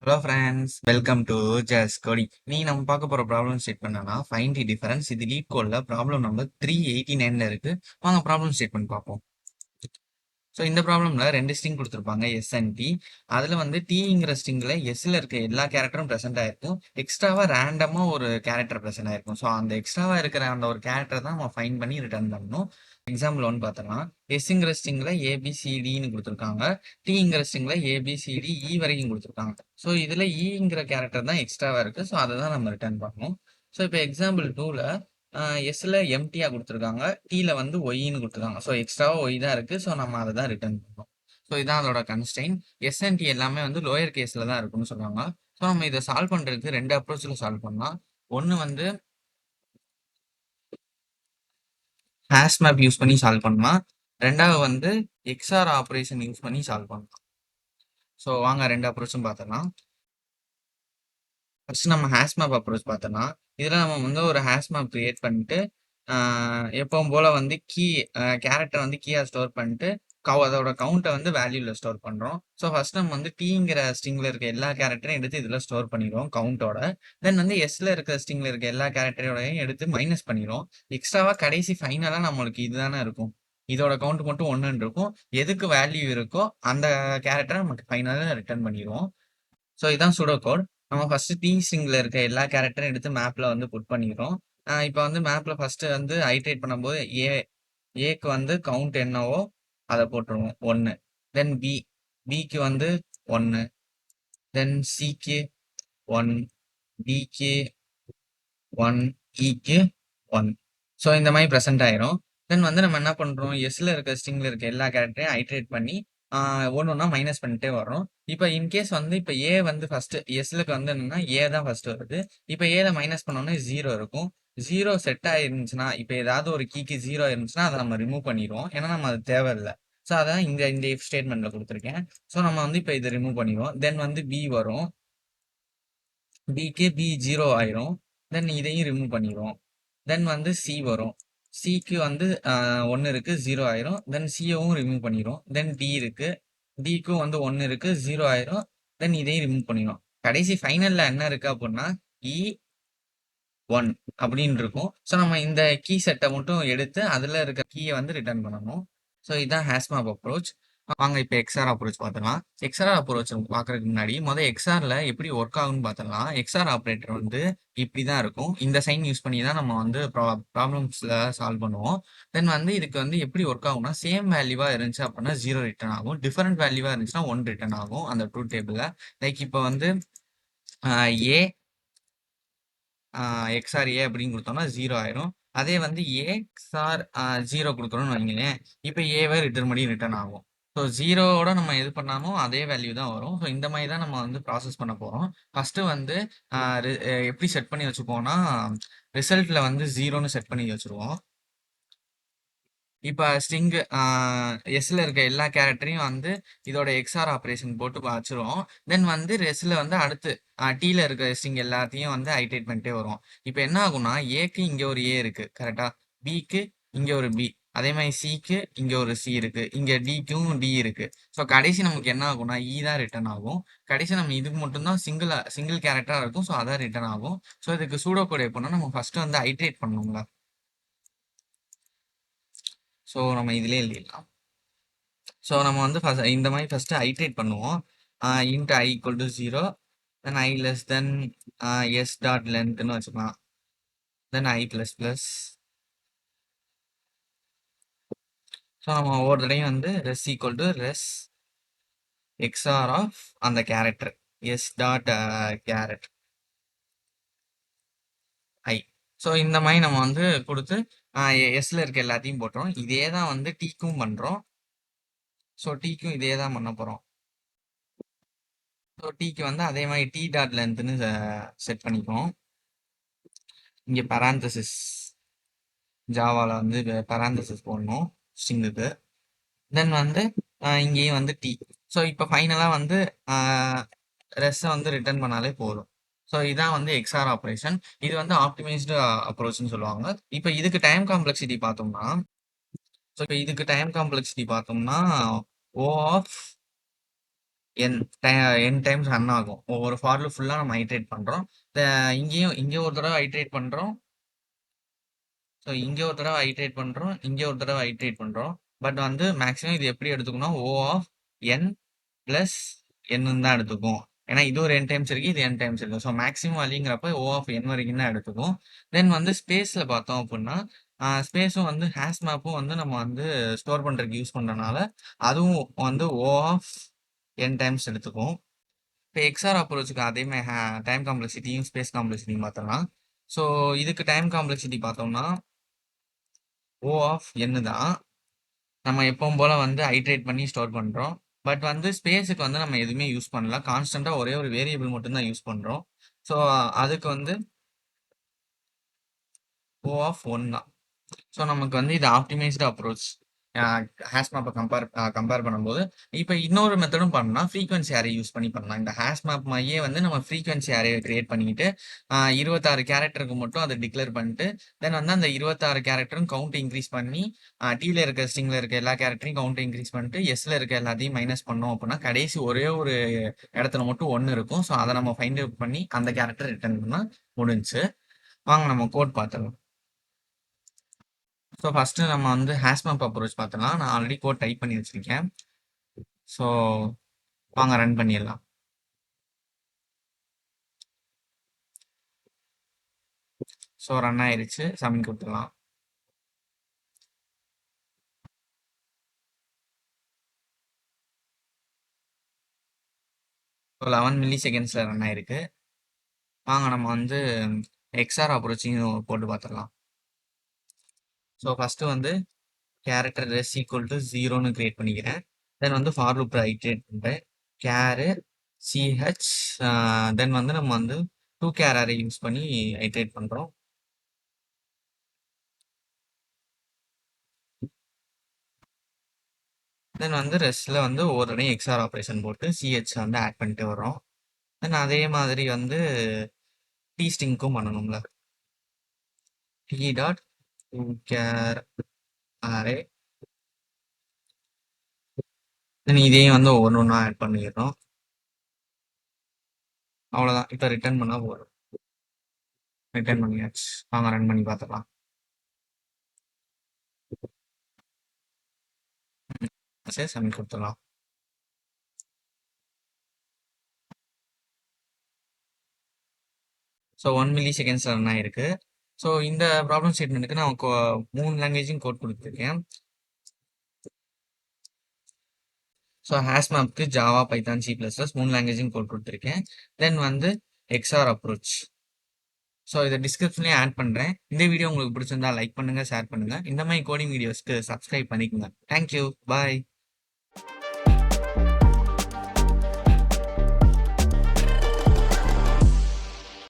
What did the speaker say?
Hello friends, welcome to just coding. நீ நம்ம பார்க்க போற ப்ராப்ளம் ஸ்டேட் பண்ணனா ஃபைண்ட் தி டிஃபரன்ஸ். இது லீட் கோட்ல ப்ராப்ளம் நம்பர் 389ல இருக்கு. வாங்க ப்ராப்ளம் ஸ்டேட்மெண்ட் பார்ப்போம். ஸோ இந்த ப்ராப்ளம்ல ரெண்டு ஸ்ட்ரிங் கொடுத்துருப்பாங்க, எஸ் அண்ட் டி. அதுல வந்து டிங்கிற ஸ்ட்ரிங்ல எஸ்ல இருக்க எல்லா கேரக்டரும் ப்ரெசென்ட் ஆயிருக்கும். எக்ஸ்ட்ராவா ரேண்டமா ஒரு கேரக்டர் ப்ரெசென்ட் ஆயிருக்கும். ஸோ அந்த எக்ஸ்ட்ராவா இருக்கிற அந்த ஒரு கேரக்டர் தான் நம்ம ஃபைண்ட் பண்ணி ரிட்டர்ன் பண்ணணும். எக்ஸாம்பிள் ஒன் பார்த்தோம்னா, எஸ்ங்கிற ஸ்ட்ரிங்ல ஏபிசிடின்னு கொடுத்துருக்காங்க. டிங்கிற ஸ்ட்ரிங்ல ஏபிசிடி இ வரைக்கும் கொடுத்துருக்காங்க. ஸோ இதுல இங்கிற கேரக்டர் தான் எக்ஸ்ட்ராவா இருக்கு. ஸோ அதை தான் நம்ம ரிட்டர்ன் பண்ணணும். ஸோ இப்போ எக்ஸாம்பிள் டூல எஸ்ல எம்டியா கொடுத்துருக்காங்க, டில வந்து ஒய்ன்னு கொடுத்துருக்காங்க. ஸோ எக்ஸ்ட்ராவா ஒய் தான் இருக்கு. ஸோ நம்ம அதை தான் ரிட்டர்ன் பண்ணோம். ஸோ இதான் அதோட கன்ஸ்ட்ரெயின். எஸ் அண்ட் டி எல்லாமே வந்து லோயர் கேஸ்ல தான் இருக்கும்னு சொல்றாங்க. ஸோ நம்ம இதை சால்வ் பண்றதுக்கு ரெண்டு அப்ரோச்ல சால்வ் பண்ணலாம். ஒன்று வந்து ஹேஷ் மேப் யூஸ் பண்ணி சால்வ் பண்ணலாம். ரெண்டாவது வந்து எக்ஸ்ஆர் ஆப்ரேஷன் யூஸ் பண்ணி சால்வ் பண்ணலாம். ஸோ வாங்க ரெண்டு அப்ரோச்சும் பார்த்தலாம். ஃபர்ஸ்ட் நம்ம ஹேஷ் மேப் அப்ரோச் பார்த்தோம்னா, இதில் நம்ம வந்து ஒரு ஹேஷ் மேப் கிரியேட் பண்ணிட்டு எப்பவும் போல வந்து கேரக்டர் வந்து கீயா ஸ்டோர் பண்ணிட்டு அதோட கவுண்ட்டை வந்து வேல்யூல ஸ்டோர் பண்றோம். ஸோ ஃபர்ஸ்ட் நம்ம வந்து டீங்கிற ஸ்ட்ரிங்ல இருக்க எல்லா கேரக்டரையும் எடுத்து இதுல ஸ்டோர் பண்ணிடுவோம் கவுண்டோட. தென் வந்து எஸ்ல இருக்க ஸ்ட்ரிங்ல இருக்க எல்லா கேரக்டரோடையும் எடுத்து மைனஸ் பண்ணிடுவோம். எக்ஸ்ட்ராவா கடைசி ஃபைனலா நம்மளுக்கு இதுதானே இருக்கும். இதோட கவுண்ட் மட்டும் ஒன்றுன்னு இருக்கும். எதுக்கு வேல்யூ இருக்கோ அந்த கேரக்டரை நமக்கு ஃபைனலாக ரிட்டர்ன் பண்ணிடுவோம். ஸோ இதான் சூடோ கோட். நம்ம ஃபர்ஸ்ட் டி ஸ்ட்ரிங்ல இருக்க எல்லா கேரக்டரும் எடுத்து மேப்ல வந்து புட் பண்ணிக்கிறோம். இப்போ வந்து மேப்ல ஃபர்ஸ்ட் வந்து ஐட்ரேட் பண்ணும்போது ஏக்கு வந்து கவுண்ட் என்னவோ அதை போட்டுருவோம் 1. தென் பிக்கு வந்து 1. தென் சிக்கு 1, டிக்கு 1, இக்கு 1. ஸோ இந்த மாதிரி ப்ரெசென்ட் ஆயிரும். தென் வந்து நம்ம என்ன பண்றோம், எஸ்ல இருக்க ஸ்ட்ரிங்ல இருக்க எல்லா கேரக்டரையும் ஐட்ரேட் பண்ணி ஒன்று ஒன்றா மைனஸ் பண்ணிட்டே வர்றோம். இப்போ இன்கேஸ் வந்து இப்போ ஏ வந்து ஃபர்ஸ்ட் எஸ்லுக்கு வந்து என்னன்னா ஏ தான் ஃபர்ஸ்ட் வருது. இப்போ ஏல மைனஸ் பண்ணோன்னா 0 இருக்கும். 0 செட் ஆயிருந்துச்சுன்னா, இப்போ ஏதாவது ஒரு கீக்கு 0 இருந்துச்சுன்னா அதை நம்ம ரிமூவ் பண்ணிடுவோம். ஏன்னா நம்ம அது தேவையில்லை. ஸோ அதான் இந்த இஃப் ஸ்டேட்மெண்ட்ல கொடுத்துருக்கேன். ஸோ நம்ம வந்து இப்போ இதை ரிமூவ் பண்ணிடுவோம். தென் வந்து பி வரும். பிக்கு பி 0 ஆயிரும். தென் இதையும் ரிமூவ் பண்ணிடுவோம். தென் வந்து சி வரும். சிக்கு வந்து 1 இருக்கு, 0 ஆயிரும். தென் சியவும் ரிமூவ் பண்ணிடும். தென் டி இருக்கு. டிக்கும் வந்து 1 இருக்கு, 0 ஆயிரும். தென் இதையும் ரிமூவ் பண்ணிடும். கடைசி ஃபைனல்ல என்ன இருக்கு அப்படின்னா இ 1 அப்படின்னு இருக்கும். ஸோ நம்ம இந்த கீ செட்டை மட்டும் எடுத்து அதுல இருக்க கீயை வந்து ரிட்டர்ன் பண்ணணும். ஸோ இதுதான் ஹேஷ்மேப் அப்ரோச். வாங்க இப்போ எக்ஸ்ஆர் அப்ரோச் பார்த்துக்கலாம். எக்ஸ்ஆர் அப்ரோச் பார்க்கறதுக்கு முன்னாடி முதல் எக்ஸ்ஆர்ல எப்படி ஒர்க் ஆகும்னு பார்த்துக்கலாம். எக்ஸ்ஆர் ஆப்ரேட்டர் வந்து இப்படி தான் இருக்கும். இந்த சைன் யூஸ் பண்ணி தான் நம்ம வந்து ப்ராப்ளம்ஸ்ல சால்வ் பண்ணுவோம். தென் வந்து இதுக்கு வந்து எப்படி ஒர்க் ஆகும்னா, சேம் வேல்யூவா இருந்துச்சு அப்படின்னா 0 ரிட்டர்ன் ஆகும். டிஃபரெண்ட் வேல்யூவா இருந்துச்சுன்னா 1 ரிட்டர்ன் ஆகும் அந்த ட்ரூத் டேபிள்ல. லைக் இப்போ வந்து ஏ எக்ஸ்ஆர் ஏ அப்படின்னு கொடுத்தோம்னா 0 ஆயிரும். அதே வந்து ஏ எக்ஸ்ஆர் 0 கொடுக்குறோம்னு வைங்களேன், இப்போ ஏவை ரிட்டர்ன் பண்ணி ரிட்டர்ன் ஆகும். ஸோ ஜீரோவோட நம்ம இது பண்ணாலும் அதே வேல்யூ தான் வரும். ஸோ இந்த மாதிரி தான் நம்ம வந்து ப்ராசஸ் பண்ண போகிறோம். ஃபஸ்ட்டு வந்து எப்படி செட் பண்ணி வச்சுப்போம்னா, ரிசல்ட்டில் வந்து 0ன்னு செட் பண்ணி வச்சுருவோம். இப்போ ஸ்ட்ரிங் எஸ்ல இருக்க எல்லா கேரக்டரையும் வந்து இதோட எக்ஸ்ஆர் ஆப்ரேஷன் போட்டு வச்சிருவோம். தென் வந்து ரெஸ்ல வந்து அடுத்து டீல இருக்க ஸ்ட்ரிங் எல்லாத்தையும் வந்து ஐட்ரேட் பண்ணிட்டே வரும். இப்போ என்ன ஆகும்னா, ஏக்கு இங்க ஒரு ஏ இருக்கு கரெக்டா, பிக்கு இங்க ஒரு பி, அதே மாதிரி சிக்கு இங்க ஒரு சி இருக்கு, இங்க டிக்கும் டி இருக்கு. ஸோ கடைசி நமக்கு என்ன ஆகும்னா இ தான் ரிட்டர்ன் ஆகும். கடைசி நம்ம இதுக்கு மட்டும்தான் சிங்கிள் கேரக்டரா இருக்கும். ஸோ அதான் ரிட்டர்ன் ஆகும். ஸோ இதுக்கு சூடோ கோட் எப்படின்னா, நம்ம ஃபர்ஸ்ட் வந்து ஐட்ரேட் பண்ணணுங்களா. ஸோ நம்ம இதுலயே எழுதிடலாம். ஸோ நம்ம வந்து இந்த மாதிரி ஃபர்ஸ்ட் ஐட்ரேட் பண்ணுவோம். Int i equal to 0, then i less than s dot லென்த்னு வச்சுக்கலாம். Then i plus plus. So நம்ம ஒவ்வொரு தடையும் வந்து res equal to res xor of அந்த character s dot char at i. So இந்த மாதிரி நம்ம வந்து கொடுத்து எஸ்ல இருக்க எல்லாத்தையும் போட்டுறோம். இதே தான் வந்து டீக்கும் பண்றோம். ஸோ டீக்கும் இதே தான் பண்ண போறோம். ஸோ டீக்கு வந்து அதே மாதிரி டி டாட் லென்த்னு செட் பண்ணிப்போம். இங்க பராந்தசிஸ் ஜாவாவில் வந்து பராந்தசிஸ் போடணும் ஸ்ட்ரிங்குக்கு. தென் வந்து இங்கேயும் வந்து டி. ஸோ இப்போ ஃபைனலாக வந்து ரெஸ்ஸை வந்து ரிட்டர்ன் பண்ணாலே போதும். ஸோ இதான் வந்து எக்ஸ்ஆர் ஆப்ரேஷன். இது வந்து ஆப்டிமைஸ்டு அப்ரோச்னு சொல்லுவாங்க. இப்போ இதுக்கு டைம் காம்ப்ளெக்சிட்டி பார்த்தோம்னா, ஸோ இப்போ இதுக்கு டைம் காம்ப்ளெக்சிட்டி பார்த்தோம்னா O of n n times run ஆகும். ஒவ்வொரு ஃபார் லூப் ஃபுல்லா நம்ம ஐட்ரேட் பண்றோம். இங்கேயும் இங்க ஒரு தடவை ஐட்ரேட் பண்றோம். ஸோ இங்க ஒரு தடவை ஐட்ரேட் பண்றோம். இங்க ஒரு தடவை ஐட்ரேட் பண்றோம். பட் வந்து மேக்ஸிமம் இது எப்படி எடுத்துக்கணும், O ஆஃப் n பிளஸ் என்னன்னு தான் எடுத்துக்கும். ஏன்னா இது ஒரு n டைம்ஸ் இருக்கு, இது n டைம்ஸ் இருக்கு. ஸோ மேக்ஸிமம் வேல்யூங்கிறப்ப O ஆஃப் n வரைக்கும் தான் எடுத்துக்கும். தென் வந்து ஸ்பேஸ்ல பார்த்தோம் அப்படின்னா ஸ்பேஸும் வந்து ஹேஷ் மேப்பும் வந்து நம்ம வந்து ஸ்டோர் பண்றதுக்கு யூஸ் பண்றதுனால அதுவும் வந்து O ஆஃப் n டைம்ஸ் எடுத்துக்கும். இப்போ எக்ஸ்ஆர் அப்ரோச்சுக்கு அதே மாதிரி டைம் காம்ப்ளெக்சிட்டியும் ஸ்பேஸ் காம்ப்ளெக்சிட்டியும் பார்த்தோம்னா, ஸோ இதுக்கு டைம் காம்ப்ளெக்சிட்டி பார்த்தோம்னா O ஆஃப் n தான். நம்ம எப்பவும் போல வந்து ஐட்ரேட் பண்ணி ஸ்டோர் பண்றோம். பட் வந்து ஸ்பேஸுக்கு வந்து நம்ம எதுவுமே யூஸ் பண்ணல. கான்ஸ்டன்ட்டா ஒரே ஒரு வேரியபிள் மட்டும் தான் யூஸ் பண்றோம். ஸோ அதுக்கு வந்து O ஆஃப் 1 தான். ஸோ நமக்கு வந்து இது ஆப்டிமைஸ்டு அப்ரோச். ஹேஷ் மேப்பை கம்பேர் பண்ணும்போது இப்போ இன்னொரு மெத்தடும் பண்ணலாம். ஃப்ரீக்வன்சி அரே யூஸ் பண்ணி பண்ணலாம். இந்த ஹேஷ் மேப் மாதிரியே வந்து நம்ம ஃப்ரீக்வன்சி அரே கிரியேட் பண்ணிக்கிட்டு 26 கேரக்டருக்கு மட்டும் அதை டிக்ளேர் பண்ணிட்டு தென் வந்து அந்த 26 கேரக்டரும் கவுண்ட் இன்க்ரீஸ் பண்ணி டீல இருக்க ஸ்ட்ரிங்ல இருக்க எல்லா கேரக்டரையும் கவுண்ட் இன்க்ரீஸ் பண்ணிட்டு எஸ்ல இருக்க எல்லாத்தையும் மைனஸ் பண்ணோம் அப்படின்னா கடைசி ஒரே ஒரு இடத்துல மட்டும் ஒன்று இருக்கும். ஸோ அதை நம்ம ஃபைண்ட் அவுட் பண்ணி அந்த கேரக்டர் ரிட்டர்ன் பண்ணால் முடிஞ்சுச்சு. வாங்க நம்ம கோட் பார்த்துடலாம். ஸோ ஃபஸ்ட்டு நம்ம வந்து ஹேஷ் மேப் அப்ரோச் பார்த்தலாம். நான் ஆல்ரெடி கோட் டைப் பண்ணி வச்சிருக்கேன். ஸோ வாங்க ரன் பண்ணிடலாம். ஸோ ரன் ஆயிருச்சு. சப்மிட் கொடுத்துடலாம். ஸோ 11 மில்லி செகண்ட்ஸில் ரன் ஆயிருக்கு. வாங்க நம்ம வந்து எக்ஸ்ஆர் அப்ரோச்சையும் போட்டு பார்த்துடலாம். ஸோ ஃபஸ்ட்டு வந்து கேரக்டர் ரெஸ் ஈக்குவல் டு 0ன்னு கிரியேட் பண்ணிக்கிறேன். தென் வந்து ஃபார் லூப் ஐட்ரேட் பண்ணுறேன். கேரு சிஹெச் தென் வந்து நம்ம வந்து 2 கேர் அரே யூஸ் பண்ணி ஐட்ரேட் பண்ணுறோம். தென் வந்து ரெஸ்ட்ல வந்து ஒவ்வொரு தடையும் எக்ஸ்ஆர் ஆப்ரேஷன் போட்டு சிஹெச் வந்து ஆட் பண்ணிட்டு வரோம். தென் அதே மாதிரி வந்து டி ஸ்டிங்க்கும் பண்ணணும்ல. T dot char array then இதையும் வந்து ஒவ்வொன்று ஒன்றா ஆட் பண்ணிடுறோம். அவ்வளோதான். இப்போ ரிட்டர்ன் பண்ணால் போதும். ரிட்டர்ன் பண்ணியாச்சு. வாங்க ரன் பண்ணி பார்த்துக்கலாம். சரி சப்மிட் கொடுத்துடலாம். ஸோ 1 மில்லி செகண்ட்ஸ் ரன் ஆயிருக்கு. ஸோ இந்த ப்ராப்ளம் ஸ்டேட்மெண்ட்டுக்கு நான் 3 லாங்குவேஜும் கோட் கொடுத்துருக்கேன். ஸோ ஹேஷ் மேப்க்கு ஜாவா பைத்தான் C++ 3 லாங்குவேஜும் கோட் கொடுத்துருக்கேன். தென் வந்து எக்ஸ்ஆர் அப்ரோச். ஸோ இதை டிஸ்கிரிப்ஷன்லேயே ஆட் பண்ணுறேன். இந்த வீடியோ உங்களுக்கு பிடிச்சிருந்தா லைக் பண்ணுங்கள், ஷேர் பண்ணுங்கள். இந்த மாதிரி கோடிங் வீடியோஸ்க்கு சப்ஸ்கிரைப் பண்ணிக்கோங்க. தேங்க்யூ, பாய்.